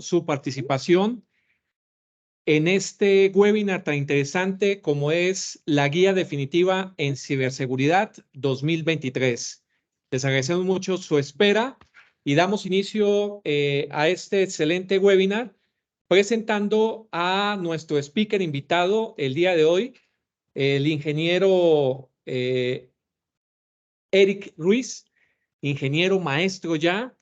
su participación en este webinar tan interesante como es la Guía Definitiva en Ciberseguridad 2023. Les agradecemos mucho su espera y damos inicio a este excelente webinar presentando a nuestro speaker invitado el día de hoy, el ingeniero Eric Ruiz, ingeniero maestro ya,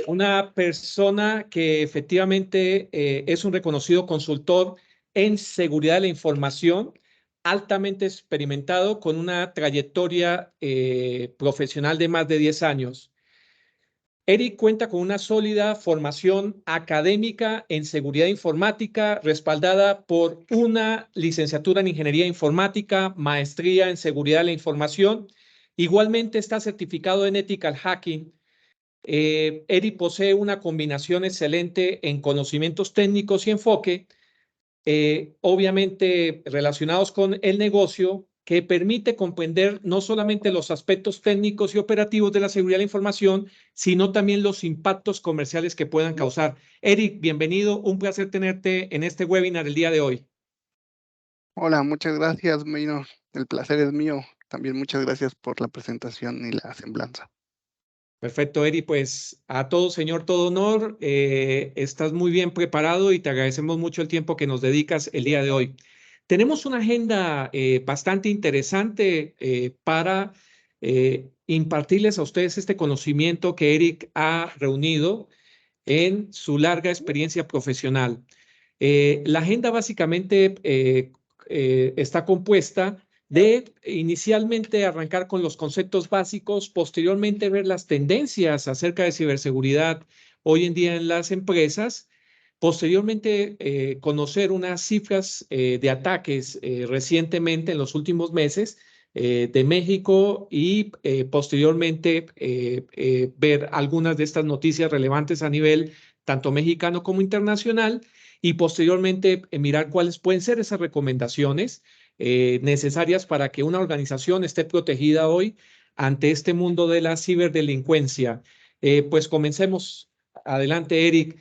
una persona que efectivamente es un reconocido consultor en seguridad de la información, altamente experimentado con una trayectoria profesional de más de 10 años. Eric cuenta con una sólida formación académica en seguridad informática, respaldada por una licenciatura en ingeniería informática, maestría en seguridad de la información. Igualmente está certificado en ethical hacking. Eric posee una combinación excelente en conocimientos técnicos y enfoque, obviamente relacionados con el negocio, que permite comprender no solamente los aspectos técnicos y operativos de la seguridad de la información, sino también los impactos comerciales que puedan causar. Eric, bienvenido. Un placer tenerte en este webinar el día de hoy. Hola, muchas gracias, Meino. El placer es mío. También muchas gracias por la presentación y la semblanza. Perfecto, Eri, pues a todo señor, todo honor, estás muy bien preparado y te agradecemos mucho el tiempo que nos dedicas el día de hoy. Tenemos una agenda bastante interesante para impartirles a ustedes este conocimiento que Eric ha reunido en su larga experiencia profesional. La agenda básicamente está compuesta de inicialmente arrancar con los conceptos básicos, posteriormente ver las tendencias acerca de ciberseguridad hoy en día en las empresas, posteriormente conocer unas cifras de ataques recientemente en los últimos meses de México y posteriormente ver algunas de estas noticias relevantes a nivel tanto mexicano como internacional y posteriormente mirar cuáles pueden ser esas recomendaciones necesarias para que una organización esté protegida hoy ante este mundo de la ciberdelincuencia. Pues comencemos. Adelante, Eric.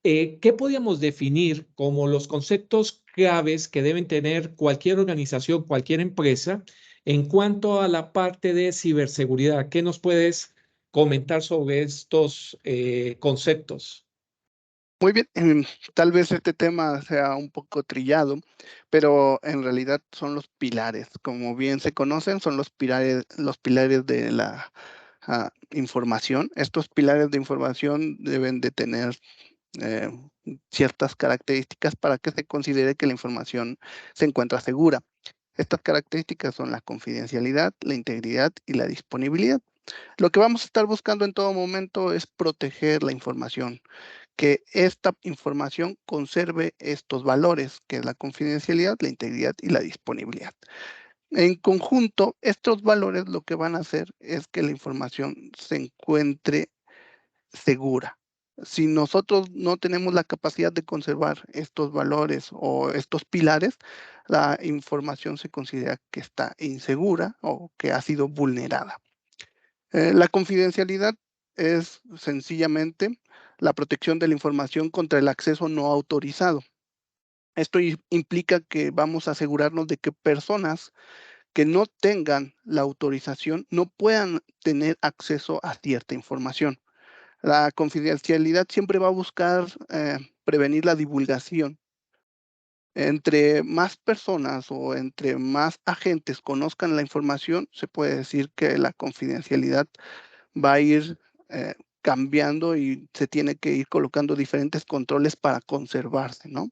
¿Qué podríamos definir como los conceptos claves que deben tener cualquier organización, cualquier empresa en cuanto a la parte de ciberseguridad? ¿Qué nos puedes comentar sobre estos conceptos? Muy bien, tal vez este tema sea un poco trillado, pero en realidad son los pilares. Como bien se conocen, son los pilares de la información. Estos pilares de información deben de tener eh, ciertas características para que se considere que la información se encuentra segura. Estas características son la confidencialidad, la integridad y la disponibilidad. Lo que vamos a estar buscando en todo momento es proteger la información, que esta información conserve estos valores, que es la confidencialidad, la integridad y la disponibilidad. En conjunto, estos valores lo que van a hacer es que la información se encuentre segura. Si nosotros no tenemos la capacidad de conservar estos valores o estos pilares, la información se considera que está insegura o que ha sido vulnerada. La confidencialidad es sencillamente la protección de la información contra el acceso no autorizado. Esto implica que vamos a asegurarnos de que personas que no tengan la autorización no puedan tener acceso a cierta información. La confidencialidad siempre va a buscar prevenir la divulgación. Entre más personas o entre más agentes conozcan la información, se puede decir que la confidencialidad va a ir cambiando y se tiene que ir colocando diferentes controles para conservarse, ¿no?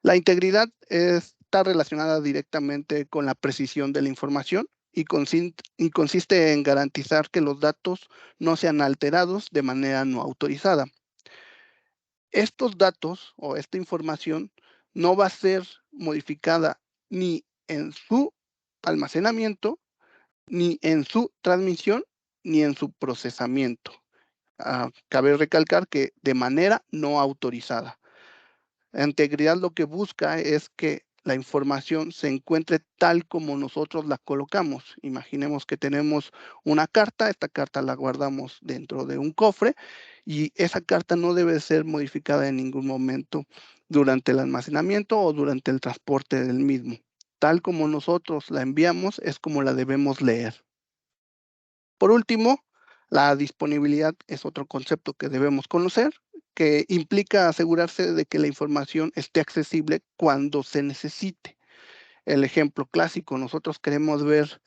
La integridad está relacionada directamente con la precisión de la información y consiste en garantizar que los datos no sean alterados de manera no autorizada. Estos datos o esta información no va a ser modificada ni en su almacenamiento, ni en su transmisión, ni en su procesamiento. Cabe recalcar que de manera no autorizada. La integridad lo que busca es que la información se encuentre tal como nosotros la colocamos. Imaginemos que tenemos una carta, esta carta la guardamos dentro de un cofre y esa carta no debe ser modificada en ningún momento durante el almacenamiento o durante el transporte del mismo. Tal como nosotros la enviamos es como la debemos leer. Por último, la disponibilidad es otro concepto que debemos conocer, que implica asegurarse de que la información esté accesible cuando se necesite. El ejemplo clásico, nosotros queremos ver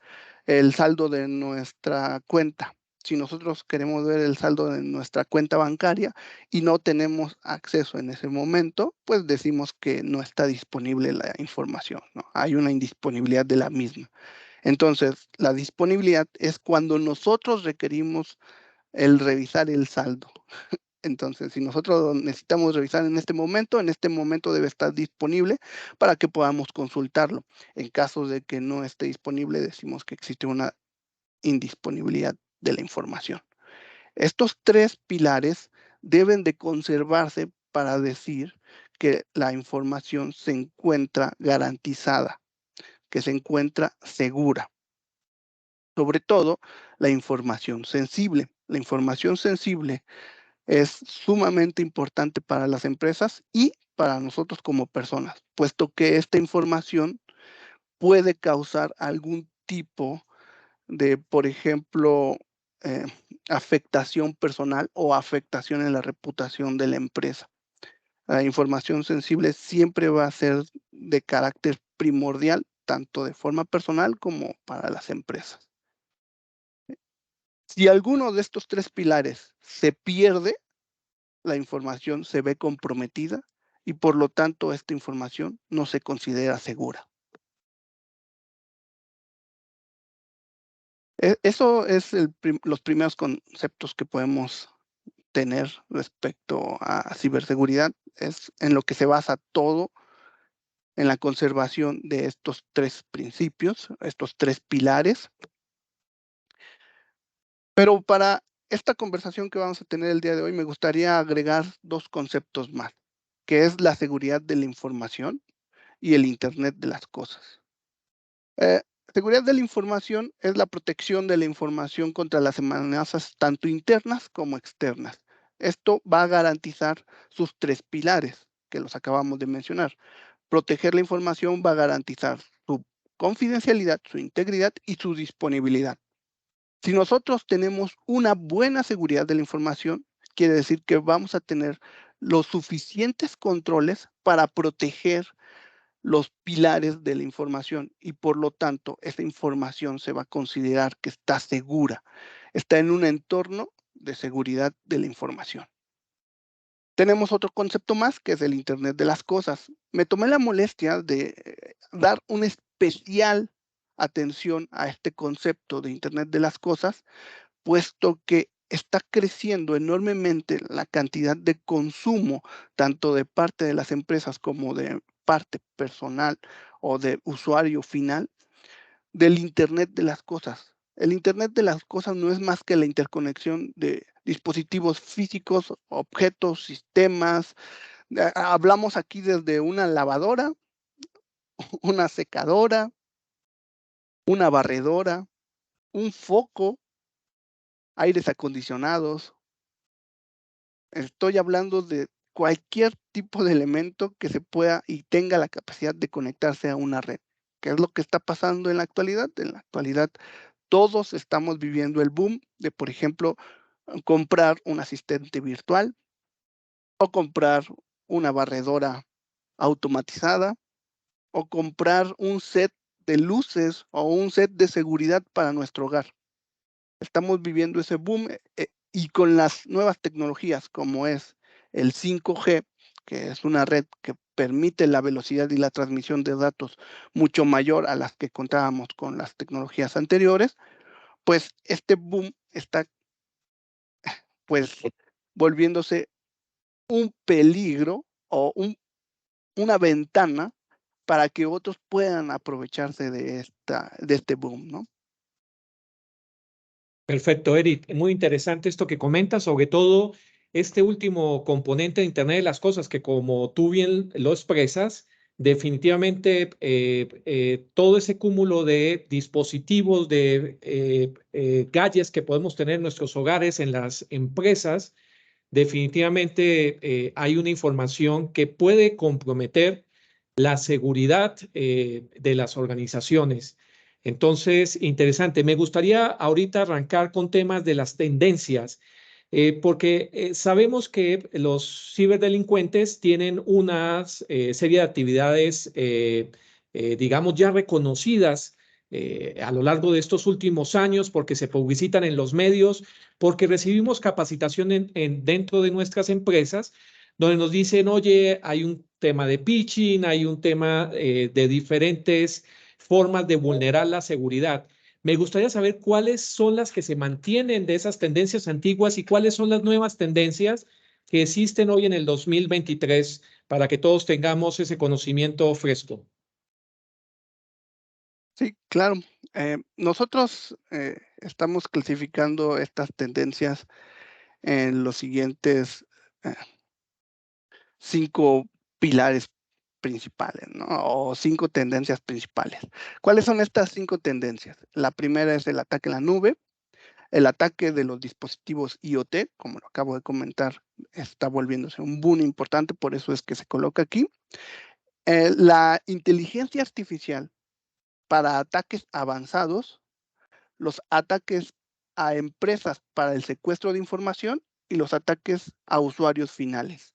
el saldo de nuestra cuenta. Si nosotros queremos ver el saldo de nuestra cuenta bancaria y no tenemos acceso en ese momento, pues decimos que no está disponible la información, ¿no? Hay una indisponibilidad de la misma. Entonces, la disponibilidad es cuando nosotros requerimos el revisar el saldo. Entonces, si nosotros necesitamos revisar en este momento debe estar disponible para que podamos consultarlo. En caso de que no esté disponible, decimos que existe una indisponibilidad de la información. Estos tres pilares deben de conservarse para decir que la información se encuentra garantizada, que se encuentra segura. Sobre todo, la información sensible. La información sensible es sumamente importante para las empresas y para nosotros como personas, puesto que esta información puede causar algún tipo de, por ejemplo, eh, afectación personal o afectación en la reputación de la empresa. La información sensible siempre va a ser de carácter primordial, tanto de forma personal como para las empresas. Si alguno de estos tres pilares se pierde, la información se ve comprometida y por lo tanto esta información no se considera segura. Eso es los primeros conceptos que podemos tener respecto a ciberseguridad. Es en lo que se basa todo en la conservación de estos tres principios, estos tres pilares. Pero para esta conversación que vamos a tener el día de hoy, me gustaría agregar dos conceptos más, que es la seguridad de la información y el Internet de las cosas. Eh, Seguridad de la información es la protección de la información contra las amenazas tanto internas como externas. Esto va a garantizar sus tres pilares que los acabamos de mencionar. Proteger la información va a garantizar su confidencialidad, su integridad y su disponibilidad. Si nosotros tenemos una buena seguridad de la información, quiere decir que vamos a tener los suficientes controles para proteger los pilares de la información y por lo tanto esa información se va a considerar que está segura, está en un entorno de seguridad de la información. Tenemos otro concepto más que es el Internet de las cosas. Me tomé la molestia de dar una especial atención a este concepto de Internet de las cosas, puesto que está creciendo enormemente la cantidad de consumo, tanto de parte de las empresas como de parte personal o de usuario final, del Internet de las cosas. El Internet de las cosas no es más que la interconexión de dispositivos físicos, objetos, sistemas. Hablamos aquí desde una lavadora, una secadora, una barredora, un foco, aires acondicionados. Estoy hablando de cualquier tipo de elemento que se pueda y tenga la capacidad de conectarse a una red. ¿Qué es lo que está pasando en la actualidad? En la actualidad todos estamos viviendo el boom de, por ejemplo, comprar un asistente virtual o comprar una barredora automatizada o comprar un set de luces o un set de seguridad para nuestro hogar. Estamos viviendo ese boom y con las nuevas tecnologías como es el 5G, que es una red que permite la velocidad y la transmisión de datos mucho mayor a las que contábamos con las tecnologías anteriores, pues este boom está pues volviéndose un peligro o una ventana para que otros puedan aprovecharse de este boom, ¿no? Perfecto, Eric. Muy interesante esto que comentas, sobre todo este último componente de Internet de las cosas, que como tú bien lo expresas, definitivamente todo ese cúmulo de dispositivos, de gadgets que podemos tener en nuestros hogares, en las empresas, definitivamente hay una información que puede comprometer la seguridad de las organizaciones. Entonces, interesante. Me gustaría ahorita arrancar con temas de las tendencias, porque sabemos que los ciberdelincuentes tienen una serie de actividades, digamos, ya reconocidas a lo largo de estos últimos años, porque se publicitan en los medios, porque recibimos capacitación dentro de nuestras empresas, donde nos dicen, oye, hay un tema de phishing, hay un tema de diferentes formas de vulnerar la seguridad. Me gustaría saber cuáles son las que se mantienen de esas tendencias antiguas y cuáles son las nuevas tendencias que existen hoy en el 2023 para que todos tengamos ese conocimiento fresco. Sí, claro. Nosotros estamos clasificando estas tendencias en los siguientes eh, 5 pilares principales, ¿no? O 5 tendencias principales. ¿Cuáles son estas 5 tendencias? La primera es el ataque en la nube, el ataque de los dispositivos IoT, como lo acabo de comentar, está volviéndose un boom importante, por eso es que se coloca aquí. La inteligencia artificial para ataques avanzados, los ataques a empresas para el secuestro de información y los ataques a usuarios finales.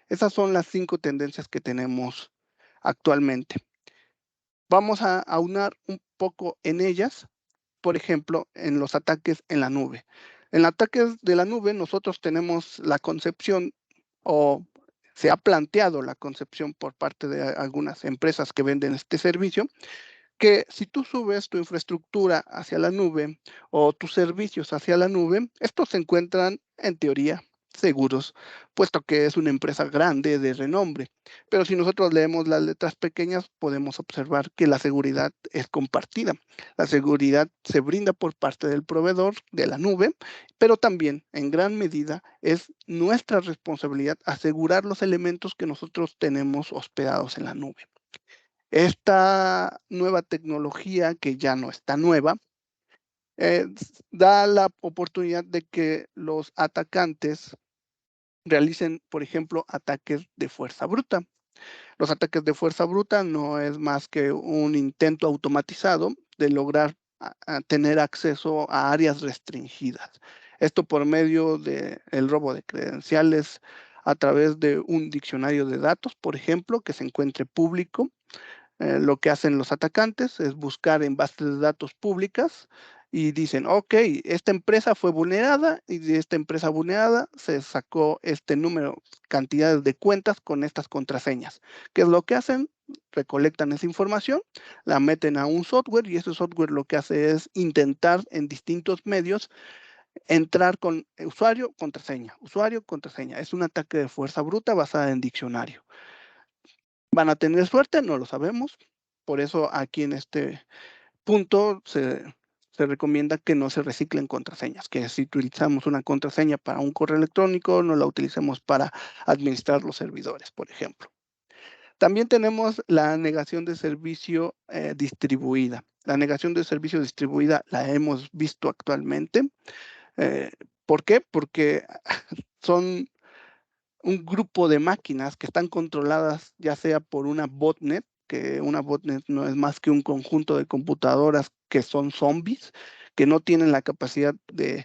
Esas son las 5 tendencias que tenemos actualmente. Vamos a aunar un poco en ellas, por ejemplo, en los ataques en la nube. En ataques de la nube nosotros tenemos la concepción o se ha planteado la concepción por parte de algunas empresas que venden este servicio, que si tú subes tu infraestructura hacia la nube o tus servicios hacia la nube, estos se encuentran en teoría seguros, puesto que es una empresa grande de renombre. Pero si nosotros leemos las letras pequeñas, podemos observar que la seguridad es compartida. La seguridad se brinda por parte del proveedor de la nube, pero también en gran medida es nuestra responsabilidad asegurar los elementos que nosotros tenemos hospedados en la nube. Esta nueva tecnología, que ya no está nueva, da la oportunidad de que los atacantes realicen, por ejemplo, ataques de fuerza bruta. Los ataques de fuerza bruta no es más que un intento automatizado de lograr tener acceso a áreas restringidas. Esto por medio del robo de credenciales a través de un diccionario de datos, por ejemplo, que se encuentre público. Lo que hacen los atacantes es buscar en bases de datos públicas y dicen, ok, esta empresa fue vulnerada y de esta empresa vulnerada se sacó este número, cantidades de cuentas con estas contraseñas. ¿Qué es lo que hacen? Recolectan esa información, la meten a un software y ese software lo que hace es intentar en distintos medios entrar con usuario, contraseña, usuario, contraseña. Es un ataque de fuerza bruta basada en diccionario. ¿Van a tener suerte? No lo sabemos. Por eso aquí en este punto se recomienda que no se reciclen contraseñas, que si utilizamos una contraseña para un correo electrónico, no la utilicemos para administrar los servidores, por ejemplo. También tenemos la negación de servicio distribuida. La negación de servicio distribuida la hemos visto actualmente. Eh, ¿Por qué? Porque son un grupo de máquinas que están controladas ya sea por una botnet, que una botnet no es más que un conjunto de computadoras que son zombies, que no tienen la capacidad eh,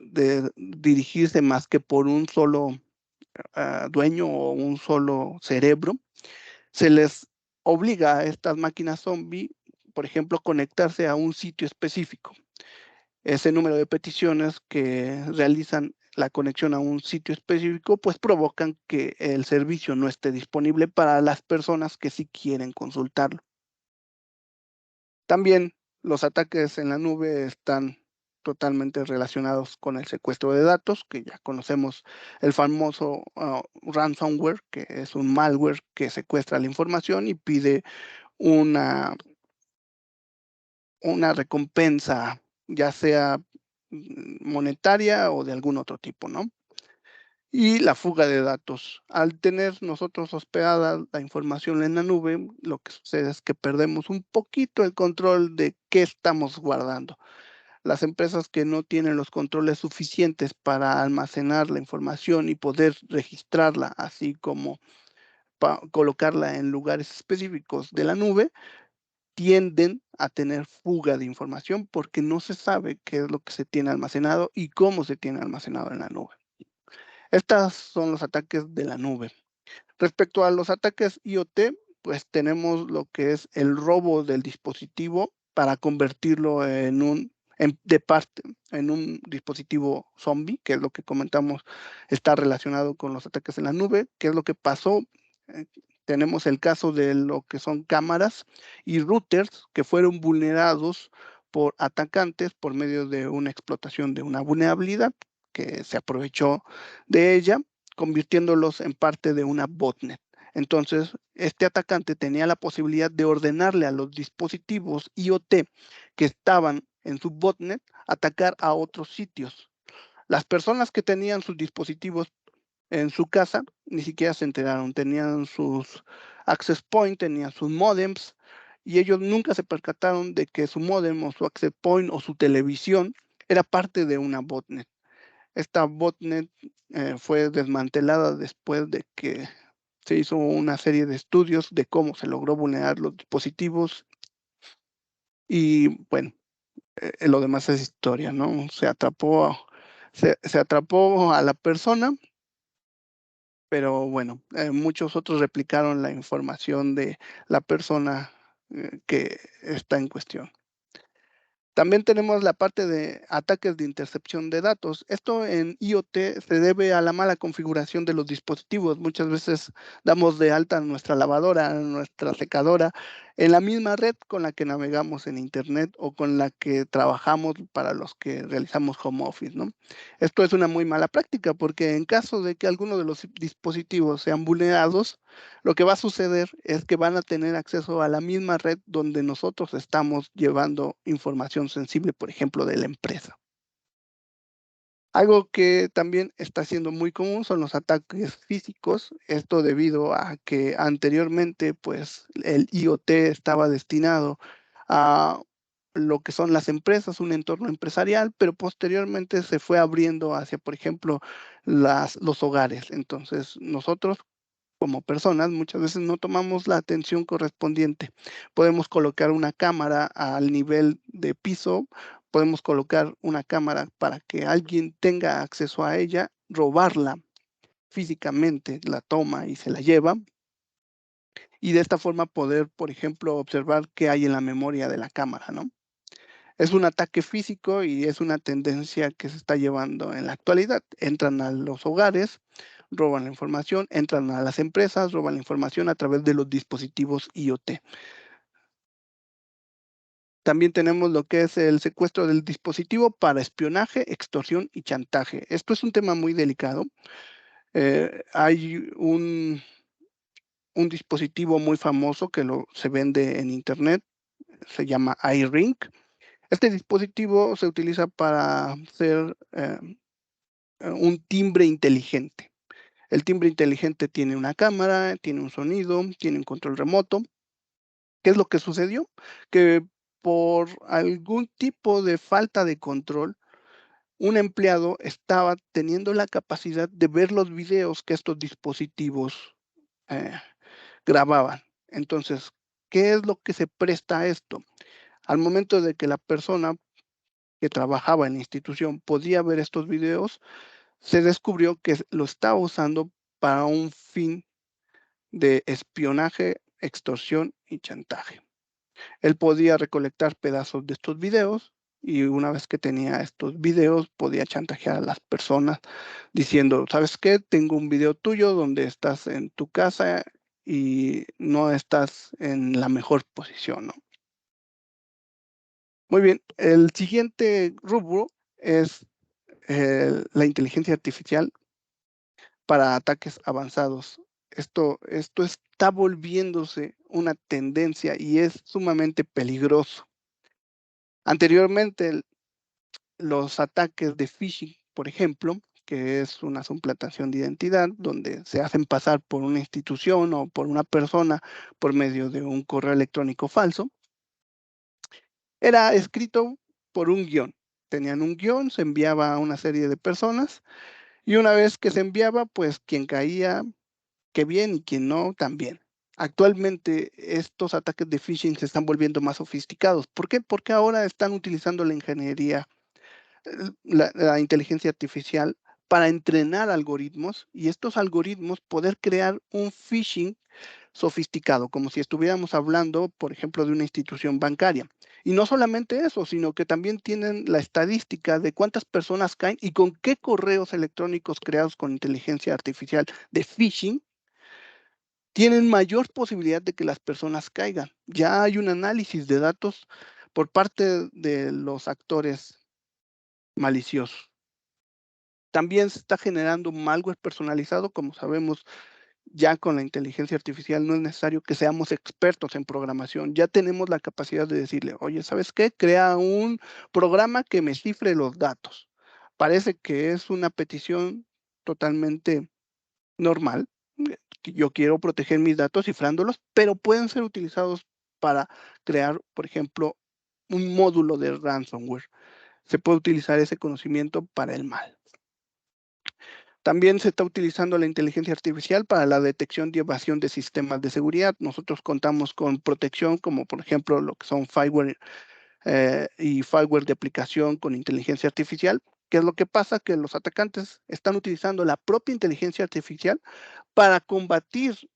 de dirigirse más que por un solo dueño o un solo cerebro. Se les obliga a estas máquinas zombie, por ejemplo, conectarse a un sitio específico. Ese número de peticiones que realizan la conexión a un sitio específico, pues provocan que el servicio no esté disponible para las personas que sí quieren consultarlo. También los ataques en la nube están totalmente relacionados con el secuestro de datos, que ya conocemos el famoso ransomware, que es un malware que secuestra la información y pide una una recompensa, ya sea monetaria o de algún otro tipo, ¿no? y la fuga de datos. Al tener nosotros hospedada la información en la nube, lo que sucede es que perdemos un poquito el control de qué estamos guardando. Las empresas que no tienen los controles suficientes para almacenar la información y poder registrarla, así como colocarla en lugares específicos de la nube, tienden a tener fuga de información porque no se sabe qué es lo que se tiene almacenado y cómo se tiene almacenado en la nube. Estos son los ataques de la nube. Respecto a los ataques IoT, pues tenemos lo que es el robo del dispositivo para convertirlo en un dispositivo zombie, que es lo que comentamos, está relacionado con los ataques en la nube. ¿Qué es lo que pasó? Eh, Tenemos el caso de lo que son cámaras y routers que fueron vulnerados por atacantes por medio de una explotación de una vulnerabilidad que se aprovechó de ella, convirtiéndolos en parte de una botnet. Entonces, este atacante tenía la posibilidad de ordenarle a los dispositivos IoT que estaban en su botnet atacar a otros sitios. Las personas que tenían sus dispositivos en su casa ni siquiera se enteraron, tenían sus access point, tenían sus modems y ellos nunca se percataron de que su modem o su access point o su televisión era parte de una botnet. Esta botnet fue desmantelada después de que se hizo una serie de estudios de cómo se logró vulnerar los dispositivos y bueno, lo demás es historia, ¿no? Se atrapó a la persona, pero bueno, muchos otros replicaron la información de la persona que está en cuestión. También tenemos la parte de ataques de intercepción de datos. Esto en IoT se debe a la mala configuración de los dispositivos. Muchas veces damos de alta nuestra lavadora, nuestra secadora, en la misma red con la que navegamos en Internet o con la que trabajamos para los que realizamos home office, ¿no? Esto es una muy mala práctica porque en caso de que alguno de los dispositivos sean vulnerados, lo que va a suceder es que van a tener acceso a la misma red donde nosotros estamos llevando información sensible, por ejemplo, de la empresa. Algo que también está siendo muy común son los ataques físicos, esto debido a que anteriormente, pues, el IoT estaba destinado a lo que son las empresas, un entorno empresarial, pero posteriormente se fue abriendo hacia, por ejemplo, los hogares. Entonces, nosotros como personas muchas veces no tomamos la atención correspondiente. Podemos colocar una cámara al nivel de piso, podemos colocar una cámara para que alguien tenga acceso a ella, robarla físicamente, la toma y se la lleva, y de esta forma poder, por ejemplo, observar qué hay en la memoria de la cámara, ¿no? Es un ataque físico y es una tendencia que se está llevando en la actualidad. Entran a los hogares, roban la información, entran a las empresas, roban la información a través de los dispositivos IoT. También tenemos lo que es el secuestro del dispositivo para espionaje, extorsión y chantaje. Esto es un tema muy delicado. Hay un dispositivo muy famoso que se vende en Internet, se llama iRing. Este dispositivo se utiliza para hacer un timbre inteligente. El timbre inteligente tiene una cámara, tiene un sonido, tiene un control remoto. ¿Qué es lo que sucedió? Que por algún tipo de falta de control, un empleado estaba teniendo la capacidad de ver los videos que estos dispositivos eh, grababan. Entonces, ¿qué es lo que se presta a esto? Al momento de que la persona que trabajaba en la institución podía ver estos videos, se descubrió que lo estaba usando para un fin de espionaje, extorsión y chantaje. Él podía recolectar pedazos de estos videos y una vez que tenía estos videos podía chantajear a las personas diciendo, ¿sabes qué? Tengo un video tuyo donde estás en tu casa y no estás en la mejor posición, ¿no? Muy bien, el siguiente rubro es la inteligencia artificial para ataques avanzados. Esto está volviéndose una tendencia y es sumamente peligroso. Anteriormente, los ataques de phishing, por ejemplo, que es una suplantación de identidad, donde se hacen pasar por una institución o por una persona por medio de un correo electrónico falso, era escrito por un guión. Tenían un guión, se enviaba a una serie de personas y una vez que se enviaba, pues quien caía, qué bien, y quien no, también. Actualmente estos ataques de phishing se están volviendo más sofisticados. ¿Por qué? Porque ahora están utilizando la ingeniería, la inteligencia artificial para entrenar algoritmos y estos algoritmos poder crear un phishing sofisticado, como si estuviéramos hablando, por ejemplo, de una institución bancaria. Y no solamente eso, sino que también tienen la estadística de cuántas personas caen y con qué correos electrónicos creados con inteligencia artificial de phishing tienen mayor posibilidad de que las personas caigan. Ya hay un análisis de datos por parte de los actores maliciosos. También se está generando malware personalizado, como sabemos, ya con la inteligencia artificial no es necesario que seamos expertos en programación. Ya tenemos la capacidad de decirle, oye, ¿sabes qué? Crea un programa que me cifre los datos. Parece que es una petición totalmente normal. Yo quiero proteger mis datos cifrándolos, pero pueden ser utilizados para crear, por ejemplo, un módulo de ransomware. Se puede utilizar ese conocimiento para el mal. También se está utilizando la inteligencia artificial para la detección y evasión de sistemas de seguridad. Nosotros contamos con protección como por ejemplo lo que son fireware y fireware de aplicación con inteligencia artificial. ¿Qué es lo que pasa? Que los atacantes están utilizando la propia inteligencia artificial para combatir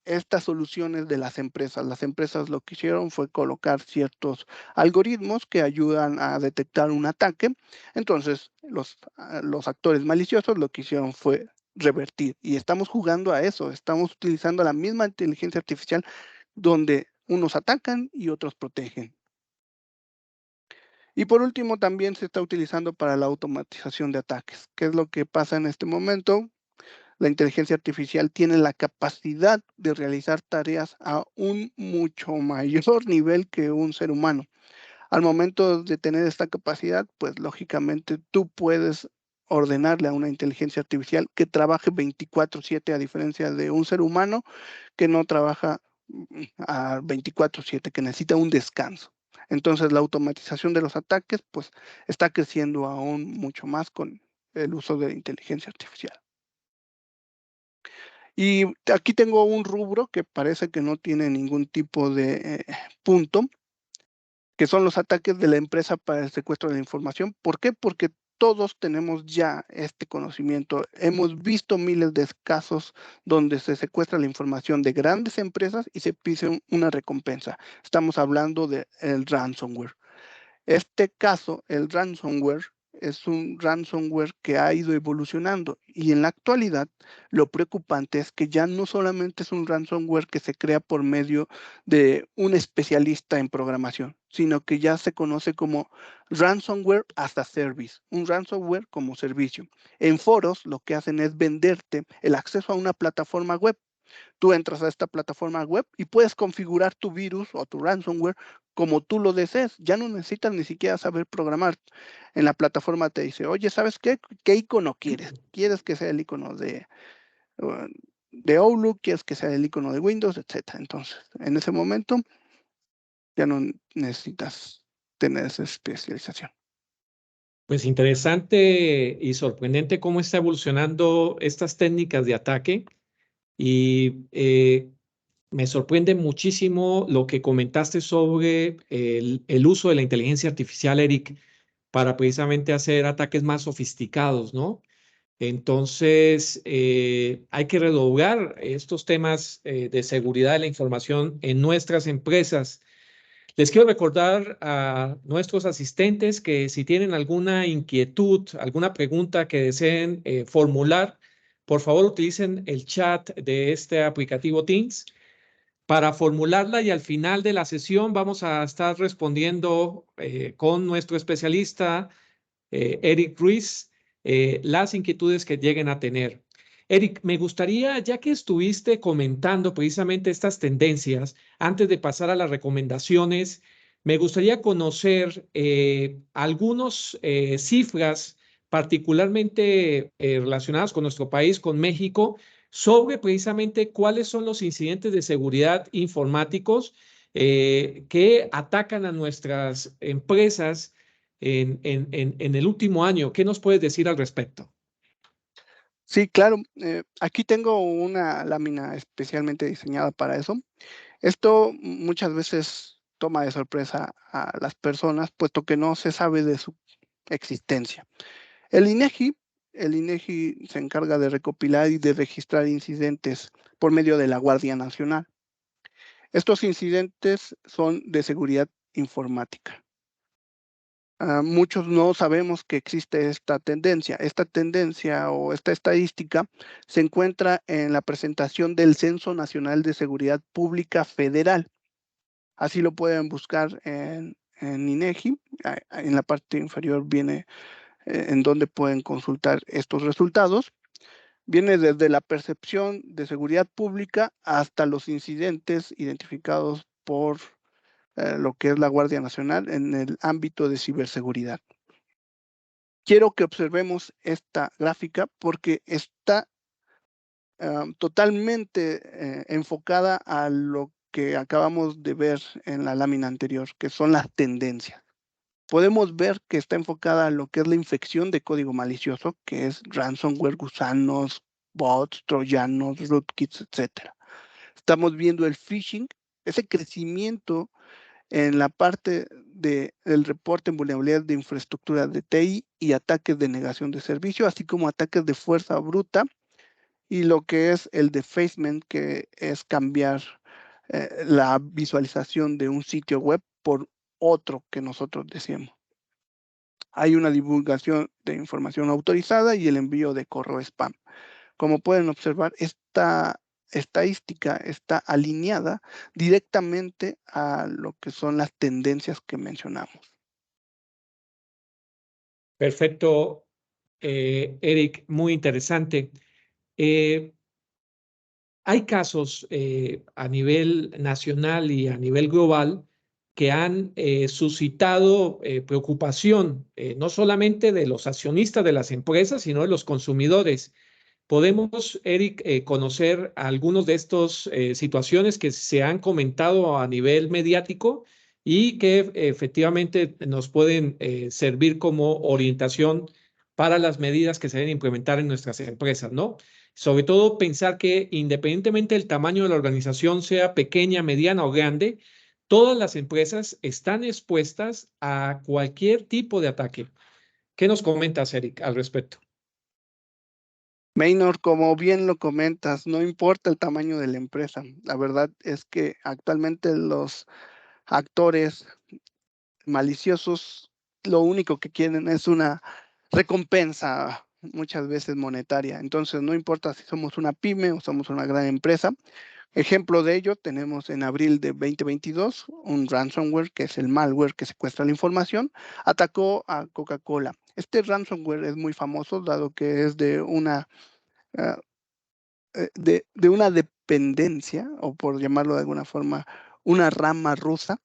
estas soluciones de las empresas. Las empresas lo que hicieron fue colocar ciertos algoritmos que ayudan a detectar un ataque. Entonces, los actores maliciosos lo que hicieron fue revertir. Y estamos jugando a eso. Estamos utilizando la misma inteligencia artificial donde unos atacan y otros protegen. Y por último, también se está utilizando para la automatización de ataques. ¿Qué es lo que pasa en este momento? La inteligencia artificial tiene la capacidad de realizar tareas a un mucho mayor nivel que un ser humano. Al momento de tener esta capacidad, pues lógicamente tú puedes ordenarle a una inteligencia artificial que trabaje 24/7 a diferencia de un ser humano que no trabaja a 24/7, que necesita un descanso. Entonces la automatización de los ataques pues está creciendo aún mucho más con el uso de la inteligencia artificial. Y aquí tengo un rubro que parece que no tiene ningún tipo de punto, que son los ataques de la empresa para el secuestro de la información. ¿Por qué? Porque todos tenemos ya este conocimiento. Hemos visto miles de casos donde se secuestra la información de grandes empresas y se pide una recompensa. Estamos hablando del ransomware. Este caso, el ransomware, es un ransomware que ha ido evolucionando y en la actualidad lo preocupante es que ya no solamente es un ransomware que se crea por medio de un especialista en programación, sino que ya se conoce como ransomware as a service, un ransomware como servicio. En foros lo que hacen es venderte el acceso a una plataforma web. Tú entras a esta plataforma web y puedes configurar tu virus o tu ransomware como tú lo desees. Ya no necesitas ni siquiera saber programar. En la plataforma te dice, oye, ¿sabes qué? ¿Qué icono quieres? ¿Quieres que sea el icono de Outlook? ¿Quieres que sea el icono de Windows? Etcétera. Entonces, en ese momento ya no necesitas tener esa especialización. Pues interesante y sorprendente cómo está evolucionando estas técnicas de ataque y me sorprende muchísimo lo que comentaste sobre el uso de la inteligencia artificial, Eric, para precisamente hacer ataques más sofisticados, ¿no? Entonces, hay que redoblar estos temas de seguridad de la información en nuestras empresas. Les quiero recordar a nuestros asistentes que si tienen alguna inquietud, alguna pregunta que deseen formular, por favor utilicen el chat de este aplicativo Teams para formularla y al final de la sesión vamos a estar respondiendo con nuestro especialista Eric Ruiz, las inquietudes que lleguen a tener. Eric, me gustaría, ya que estuviste comentando precisamente estas tendencias, antes de pasar a las recomendaciones, me gustaría conocer algunas cifras particularmente relacionadas con nuestro país, con México, sobre precisamente cuáles son los incidentes de seguridad informáticos que atacan a nuestras empresas en el último año. ¿Qué nos puedes decir al respecto? Sí, claro. Aquí tengo una lámina especialmente diseñada para eso. Esto muchas veces toma de sorpresa a las personas, puesto que no se sabe de su existencia. El INEGI, el INEGI se encarga de recopilar y de registrar incidentes por medio de la Guardia Nacional. Estos incidentes son de seguridad informática. Muchos no sabemos que existe esta tendencia. Esta tendencia o esta estadística se encuentra en la presentación del Censo Nacional de Seguridad Pública Federal. Así lo pueden buscar en INEGI. En la parte inferior viene en donde pueden consultar estos resultados. Viene desde la percepción de seguridad pública hasta los incidentes identificados por lo que es la Guardia Nacional en el ámbito de ciberseguridad. Quiero que observemos esta gráfica porque está totalmente enfocada a lo que acabamos de ver en la lámina anterior, que son las tendencias. Podemos ver que está enfocada a lo que es la infección de código malicioso, que es ransomware, gusanos, bots, troyanos, rootkits, etc. Estamos viendo el phishing, ese crecimiento en la parte del reporte en vulnerabilidad de infraestructura de TI y ataques de negación de servicio, así como ataques de fuerza bruta y lo que es el defacement, que es cambiar la visualización de un sitio web por otro que nosotros decíamos. Hay una divulgación de información autorizada y el envío de correo spam. Como pueden observar, esta estadística está alineada directamente a lo que son las tendencias que mencionamos. Perfecto, Eric, muy interesante. Eh, Hay casos a nivel nacional y a nivel global que han suscitado preocupación, no solamente de los accionistas de las empresas, sino de los consumidores. Podemos, Eric, conocer algunos de estas situaciones que se han comentado a nivel mediático y que efectivamente nos pueden servir como orientación para las medidas que se deben implementar en nuestras empresas, ¿no? Sobre todo pensar que independientemente del tamaño de la organización, sea pequeña, mediana o grande, todas las empresas están expuestas a cualquier tipo de ataque. ¿Qué nos comentas, Eric, al respecto? Maynor, como bien lo comentas, no importa el tamaño de la empresa. La verdad es que actualmente los actores maliciosos lo único que quieren es una recompensa, muchas veces monetaria. Entonces, no importa si somos una pyme o somos una gran empresa. Ejemplo de ello, tenemos en abril de 2022 un ransomware, que es el malware que secuestra la información, atacó a Coca-Cola. Este ransomware es muy famoso, dado que es uh, de una dependencia, o por llamarlo de alguna forma, una rama rusa,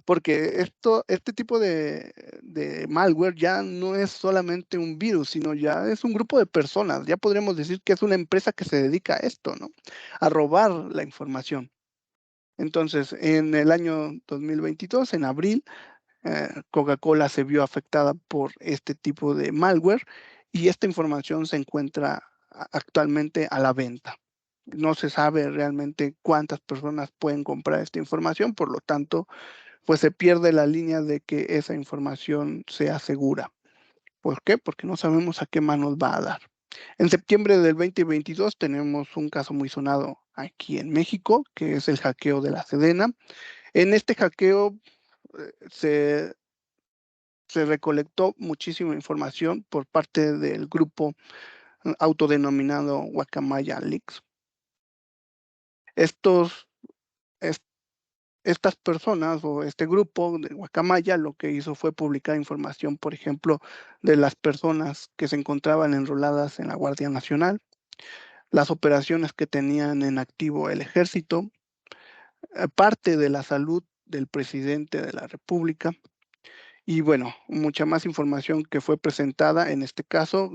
porque este tipo de malware ya no es solamente un virus, sino ya es un grupo de personas. Ya podríamos decir que es una empresa que se dedica a esto, ¿no? A robar la información. Entonces, en el año 2022, en abril, Coca-Cola se vio afectada por este tipo de malware y esta información se encuentra actualmente a la venta. No se sabe realmente cuántas personas pueden comprar esta información, por lo tanto, pues se pierde la línea de que esa información sea segura. ¿Por qué? Porque no sabemos a qué manos va a dar. En septiembre del 2022 tenemos un caso muy sonado aquí en México, que es el hackeo de la Sedena. En este hackeo se, se recolectó muchísima información por parte del grupo autodenominado Guacamaya Leaks. Estos, est- Estas personas o este grupo de Guacamaya lo que hizo fue publicar información, por ejemplo, de las personas que se encontraban enroladas en la Guardia Nacional, las operaciones que tenían en activo el ejército, parte de la salud del presidente de la República Y bueno, mucha más información que fue presentada en este caso.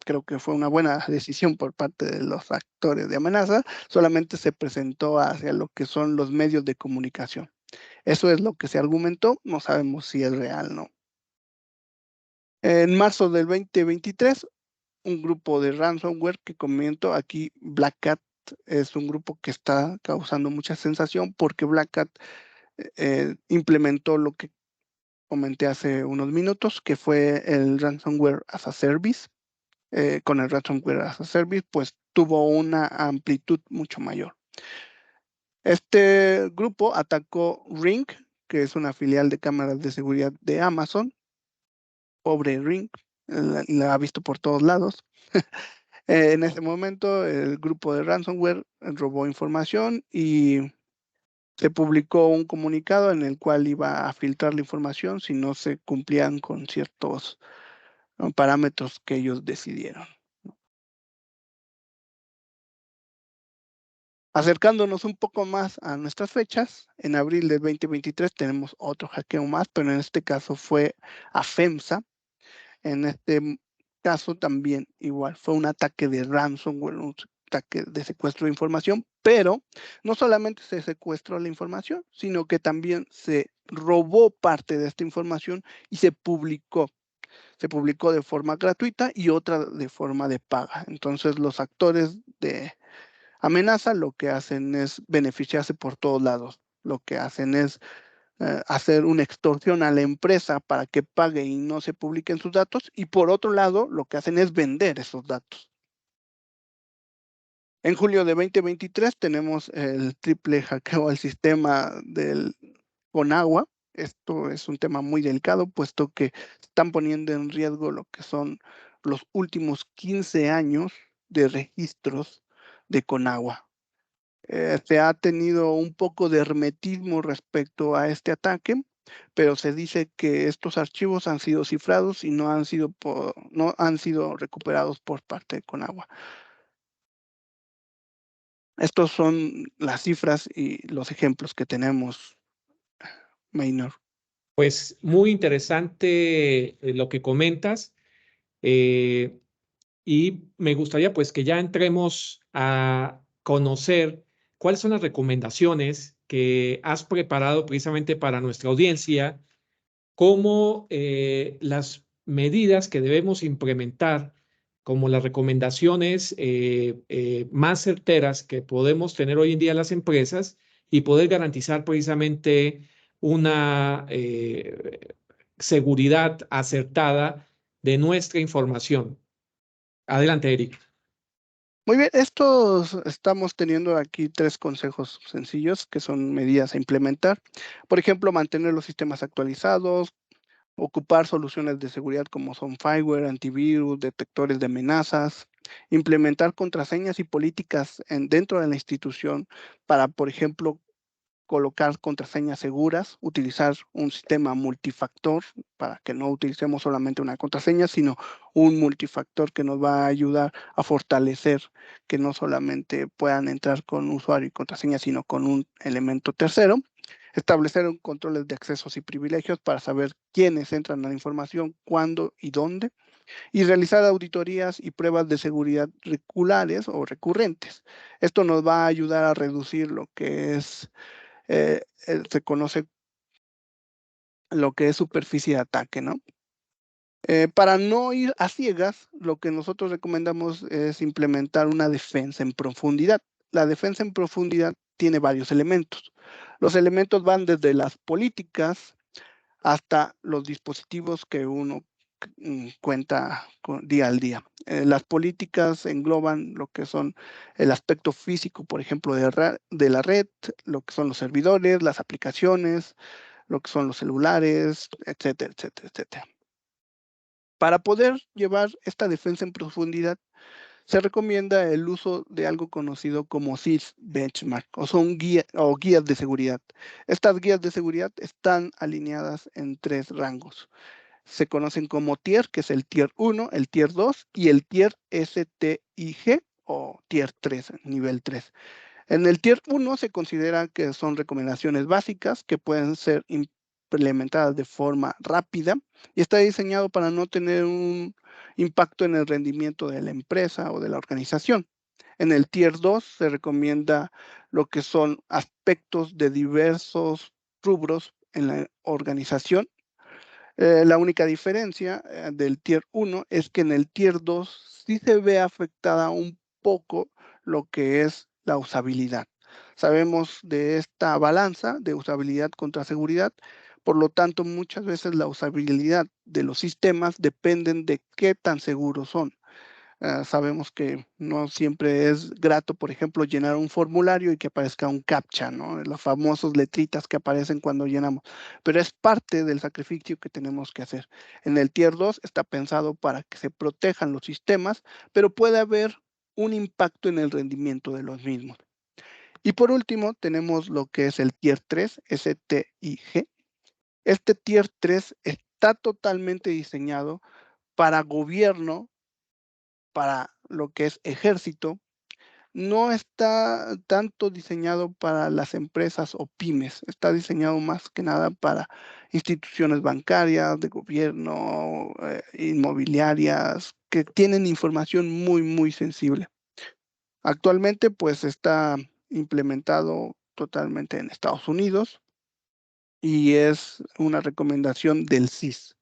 Creo que fue una buena decisión por parte de los actores de amenaza, solamente se presentó hacia lo que son los medios de comunicación. Eso es lo que se argumentó, no sabemos si es real o no. En marzo del 2023, un grupo de ransomware que comento aquí, Black Cat, es un grupo que está causando mucha sensación porque Black Cat implementó lo que comenté hace unos minutos, que fue el ransomware as a service. Con el ransomware as a service, pues tuvo una amplitud mucho mayor. Este grupo atacó Ring, que es una filial de cámaras de seguridad de Amazon. Pobre Ring, la ha visto por todos lados. En ese momento, el grupo de ransomware robó información y se publicó un comunicado en el cual iba a filtrar la información si no se cumplían con ciertos parámetros que ellos decidieron. Acercándonos un poco más a nuestras fechas, en abril del 2023 tenemos otro hackeo más, pero en este caso fue a FEMSA. En este caso también igual fue un ataque de ransomware, un ataque de secuestro de información, pero no solamente se secuestró la información, sino que también se robó parte de esta información y se publicó. Se publicó de forma gratuita y otra de forma de paga. Entonces los actores de amenaza lo que hacen es beneficiarse por todos lados. Lo que hacen es hacer una extorsión a la empresa para que pague y no se publiquen sus datos. Y por otro lado, lo que hacen es vender esos datos. En julio de 2023 tenemos el triple hackeo al sistema del Conagua. Esto es un tema muy delicado, puesto que están poniendo en riesgo lo que son los últimos 15 años de registros de Conagua. Se ha tenido un poco de hermetismo respecto a este ataque, pero se dice que estos archivos han sido cifrados y no han sido recuperados por parte de Conagua. Estos son las cifras y los ejemplos que tenemos, Maynor. Pues muy interesante lo que comentas. eh, y me gustaría pues que ya entremos a conocer cuáles son las recomendaciones que has preparado precisamente para nuestra audiencia, como las medidas que debemos implementar, como las recomendaciones más certeras que podemos tener hoy en día las empresas y poder garantizar precisamente una seguridad acertada de nuestra información. Adelante, Eric. Muy bien, estos estamos teniendo aquí 3 consejos sencillos que son medidas a implementar. Por ejemplo, mantener los sistemas actualizados, ocupar soluciones de seguridad como son fireware, antivirus, detectores de amenazas, implementar contraseñas y políticas dentro de la institución para, por ejemplo, colocar contraseñas seguras, utilizar un sistema multifactor para que no utilicemos solamente una contraseña, sino un multifactor que nos va a ayudar a fortalecer que no solamente puedan entrar con usuario y contraseña, sino con un elemento tercero. Establecer controles de accesos y privilegios para saber quiénes entran a la información, cuándo y dónde. Y realizar auditorías y pruebas de seguridad regulares o recurrentes. Esto nos va a ayudar a reducir lo que es se conoce lo que es superficie de ataque, ¿no? Para no ir a ciegas, lo que nosotros recomendamos es implementar una defensa en profundidad. La defensa en profundidad tiene varios elementos. Los elementos van desde las políticas hasta los dispositivos que uno cuenta día al día. Las políticas engloban lo que son el aspecto físico, por ejemplo, de la red, lo que son los servidores, las aplicaciones, lo que son los celulares, etcétera, etcétera, etcétera. Para poder llevar esta defensa en profundidad, se recomienda el uso de algo conocido como SIS Benchmark, o son guías de seguridad. Estas guías de seguridad están alineadas en 3 rangos. Se conocen como tier, que es el tier 1, el tier 2 y el tier STIG o tier 3, nivel 3. En el tier 1 se considera que son recomendaciones básicas que pueden ser implementadas de forma rápida y está diseñado para no tener un impacto en el rendimiento de la empresa o de la organización. En el Tier 2 se recomienda lo que son aspectos de diversos rubros en la organización. La única diferencia del Tier 1 es que en el Tier 2 sí se ve afectada un poco lo que es la usabilidad. Sabemos de esta balanza de usabilidad contra seguridad, por lo tanto, muchas veces la usabilidad de los sistemas dependen de qué tan seguros son. Sabemos que no siempre es grato, por ejemplo, llenar un formulario y que aparezca un captcha, ¿no? Los famosos letritas que aparecen cuando llenamos, pero es parte del sacrificio que tenemos que hacer. En el Tier 2 está pensado para que se protejan los sistemas, pero puede haber un impacto en el rendimiento de los mismos. Y por último, tenemos lo que es el Tier 3, STIG. Este Tier 3 está totalmente diseñado para gobierno, para lo que es ejército, no está tanto diseñado para las empresas o pymes, está diseñado más que nada para instituciones bancarias, de gobierno, inmobiliarias, que tienen información muy, muy sensible. Actualmente, pues está implementado totalmente en Estados Unidos y es una recomendación del CIS.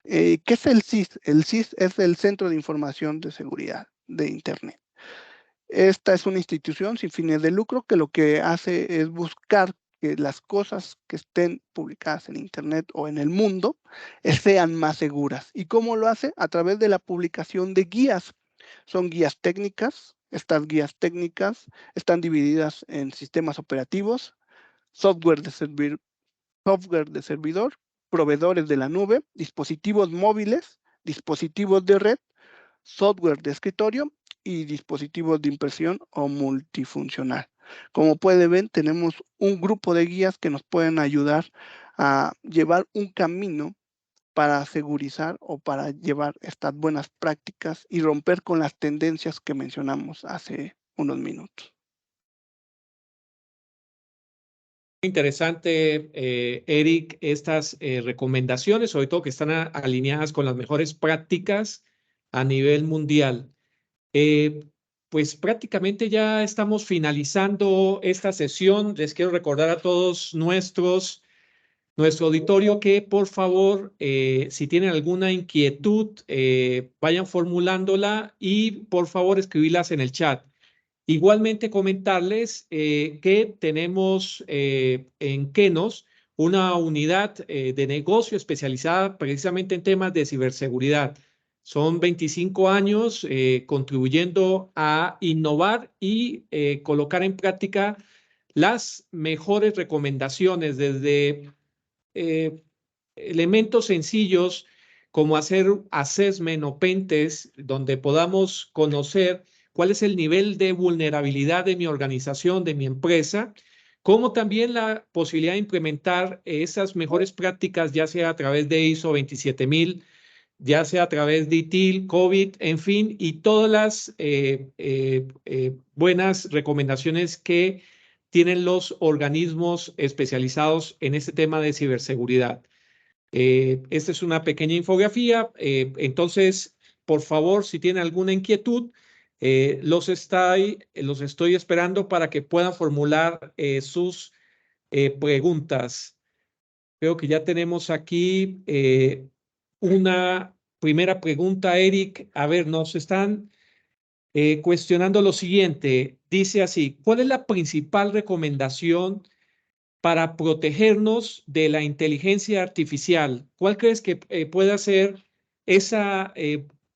¿Qué es el CIS? El CIS es el Centro de Información de Seguridad de Internet. Esta es una institución sin fines de lucro que lo que hace es buscar que las cosas que estén publicadas en Internet o en el mundo sean más seguras. ¿Y cómo lo hace? A través de la publicación de guías. Son guías técnicas. Estas guías técnicas están divididas en sistemas operativos, software software de servidor, proveedores de la nube, dispositivos móviles, dispositivos de red, software de escritorio y dispositivos de impresión o multifuncional. Como puede ver, tenemos un grupo de guías que nos pueden ayudar a llevar un camino para segurizar o para llevar estas buenas prácticas y romper con las tendencias que mencionamos hace unos minutos. Interesante, Eric, estas recomendaciones, sobre todo que están alineadas con las mejores prácticas a nivel mundial. Eh, pues prácticamente ya estamos finalizando esta sesión. Les quiero recordar a todos nuestro auditorio que por favor, si tienen alguna inquietud, vayan formulándola y por favor escribirlas en el chat. Igualmente comentarles que tenemos en Kenos una unidad de negocio especializada precisamente en temas de ciberseguridad. Son 25 años contribuyendo a innovar y colocar en práctica las mejores recomendaciones desde elementos sencillos como hacer assessment o pentest, donde podamos conocer cuál es el nivel de vulnerabilidad de mi organización, de mi empresa, como también la posibilidad de implementar esas mejores prácticas, ya sea a través de ISO 27000, ya sea a través de ITIL, COVID, en fin, y todas las buenas recomendaciones que tienen los organismos especializados en este tema de ciberseguridad. Esta es una pequeña infografía, entonces, por favor, si tienen alguna inquietud, los estoy esperando para que puedan formular sus preguntas. Creo que ya tenemos aquí una primera pregunta, Eric. A ver, nos están cuestionando lo siguiente. Dice así, ¿cuál es la principal recomendación para protegernos de la inteligencia artificial? ¿Cuál crees que pueda ser esa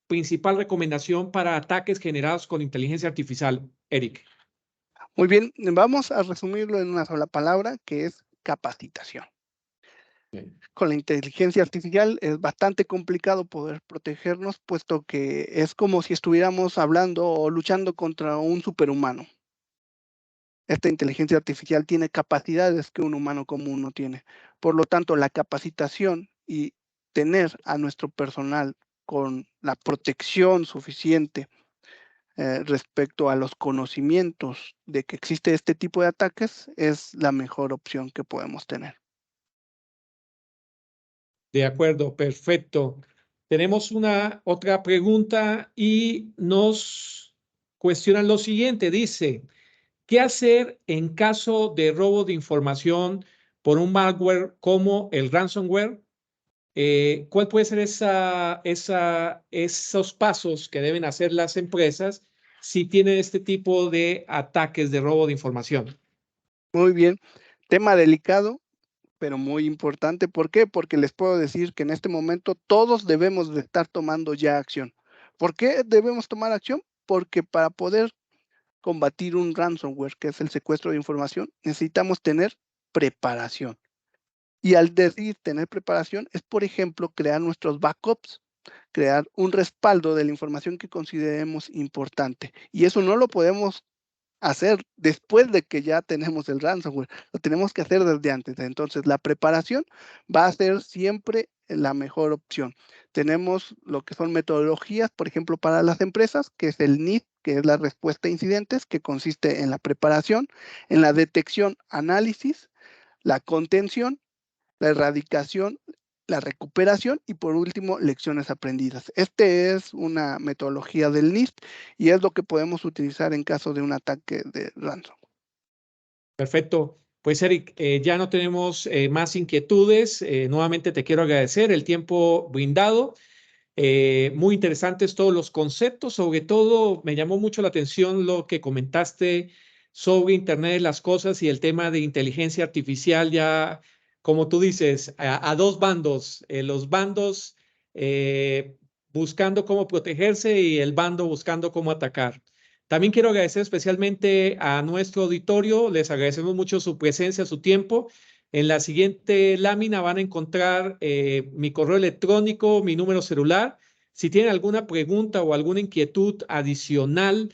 principal recomendación para ataques generados con inteligencia artificial, Eric? Muy bien, vamos a resumirlo en una sola palabra, que es capacitación. Bien. Con la inteligencia artificial es bastante complicado poder protegernos, puesto que es como si estuviéramos hablando o luchando contra un superhumano. Esta inteligencia artificial tiene capacidades que un humano común no tiene. Por lo tanto, la capacitación y tener a nuestro personal con la protección suficiente respecto a los conocimientos de que existe este tipo de ataques, es la mejor opción que podemos tener. De acuerdo, perfecto. Tenemos una otra pregunta y nos cuestionan lo siguiente. Dice, ¿qué hacer en caso de robo de información por un malware como el ransomware? ¿Cuál puede ser esos pasos que deben hacer las empresas si tienen este tipo de ataques de robo de información? Muy bien, tema delicado, pero muy importante. ¿Por qué? Porque les puedo decir que en este momento todos debemos de estar tomando ya acción. ¿Por qué debemos tomar acción? Porque para poder combatir un ransomware, que es el secuestro de información, necesitamos tener preparación. Y al decir tener preparación es, por ejemplo, crear nuestros backups, crear un respaldo de la información que consideremos importante. Y eso no lo podemos hacer después de que ya tenemos el ransomware, lo tenemos que hacer desde antes. Entonces, la preparación va a ser siempre la mejor opción. Tenemos lo que son metodologías, por ejemplo, para las empresas, que es el NIST, que es la respuesta a incidentes, que consiste en la preparación, en la detección, análisis, la contención, la erradicación, la recuperación y por último, lecciones aprendidas. Este es una metodología del NIST y es lo que podemos utilizar en caso de un ataque de ransomware. Perfecto. Pues Eric, ya no tenemos más inquietudes. Nuevamente te quiero agradecer el tiempo brindado. Muy interesantes todos los conceptos. Sobre todo, me llamó mucho la atención lo que comentaste sobre Internet de las Cosas y el tema de inteligencia artificial, ya como tú dices, a dos bandos, los bandos buscando cómo protegerse y el bando buscando cómo atacar. También quiero agradecer especialmente a nuestro auditorio. Les agradecemos mucho su presencia, su tiempo. En la siguiente lámina van a encontrar mi correo electrónico, mi número celular. Si tienen alguna pregunta o alguna inquietud adicional,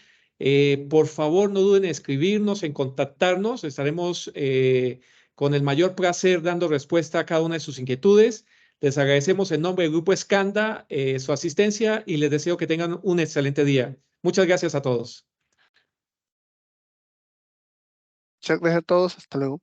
por favor no duden en escribirnos, en contactarnos. Estaremos con el mayor placer dando respuesta a cada una de sus inquietudes. Les agradecemos en nombre del Grupo Escanda su asistencia y les deseo que tengan un excelente día. Muchas gracias a todos. Muchas gracias a todos. Hasta luego.